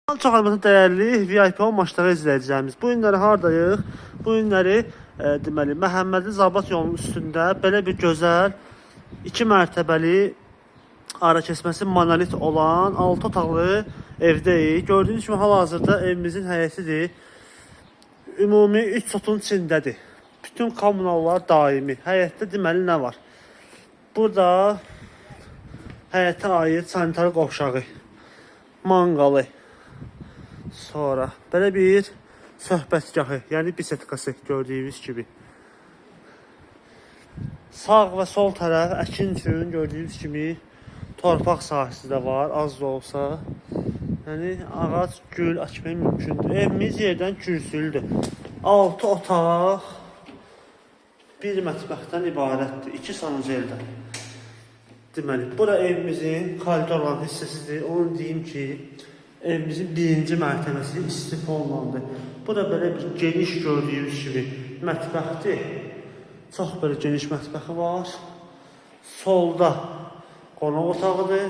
Çox hörmətli dəyərli VIP maçları izləyicilərimiz. Bu günləri hardayıq? Bu günləri deməli Məhəmmədli Zabrat yolunun üstündə belə bir gözəl 2 mərtəbəli ara kəsməsi monolit olan 6 otaqlı evdəyik. Gördüyünüz kimi hal-hazırda evimizin həyətidir. Ümumi 3 sotun içindədir. Bütün kommunallar daimi. Həyətdə deməli nə var? Burada həyətə aid sanitar qovşağı, manqalı, sonra belə bir söhbətgahı, yəni bisetkası gördüyünüz kimi. Sağ və sol tərəf əkin üçün gördüyünüz kimi torpaq sahəsi də var, az da olsa. Yəni ağac, gül əkmək mümkündür. Evimiz yerdən kürsülüdür. 6 otaq, 1 mətbəxdən ibarətdir, 2 sanuzeldən. Deməli, bura evimizin koridor olan hissəsidir. Onu deyim ki, evimizin 1-ci mərtəbəsi istif olunandır. Bura belə bir geniş gördüyünüz kimi mətbəxdir. Çox belə geniş mətbəxi var. Solda qonaq otağıdır.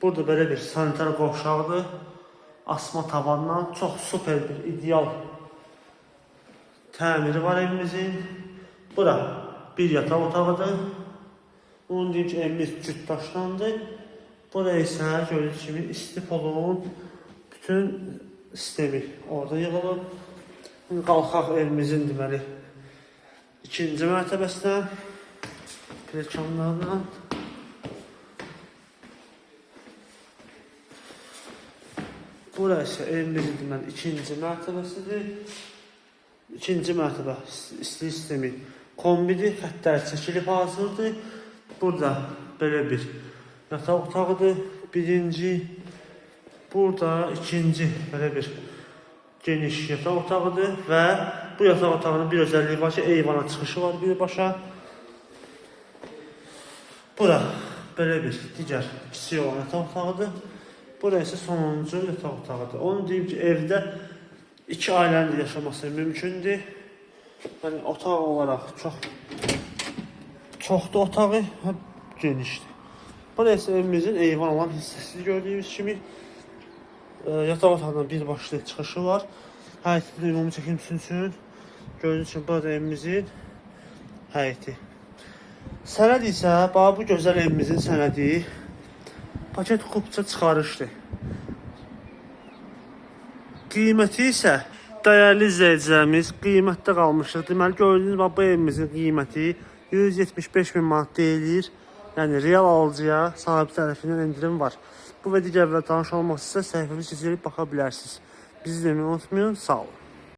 Burada belə bir sanitar qovşağıdır. Asma tavandan çox super bir ideal təmiri var evimizin. Bura bir yataq otağıdır. Onu deyim ki, evimiz cütdaşlandır. Bura isə gördüyünüz kimi istifolun bütün sistemi orada yığılıb. Qalxaq evimizin deməli 2-ci mərtəbəsindən, pilləkənlərdən. Bura isə evimizin deməli 2-ci mərtəbəsidir. 2-ci mərtəbə isti sistemi kombidir, xəttlər çəkilib hazırdır. Burada belə bir yataq otağıdır, 1-ci. Burada 2-ci belə bir geniş yataq otağıdır və bu yataq otağının bir özelliği var ki, eyvana çıxışı var birbaşa. Bura belə bir digər kiçik olan yataq otağıdır. Bura isə sonuncu yataq otağıdır. Onu deyim ki, evdə 2 ailənin də yaşaması mümkündür. Yəni otaq olaraq çoxdur otağı, genişdir. Buraya isə evimizin eyvan olan hissəsi gördüyünüz kimi yataq otağından birbaşlı çıxışı var. Həyətdə ümumi çəkim üçün gördüyünüz kimi burada evimizin həyəti. Sənəd isə bu gözəl evimizin sənədi paket kupça çıxarışdır. Qiyməti isə dəyərli izləyicilərimiz qiymətdə qalmışdır. Deməli gördüyünüz bu evimizin qiyməti 175.000 manat deyilir. Yəni real alıcıya sahibi tərəfindən indirim var. Bu və digər və tanış olmaq istəsə səhifəmizi izləyib baxa bilərsiniz. Bizi deməyi unutmayın. Sağ olun.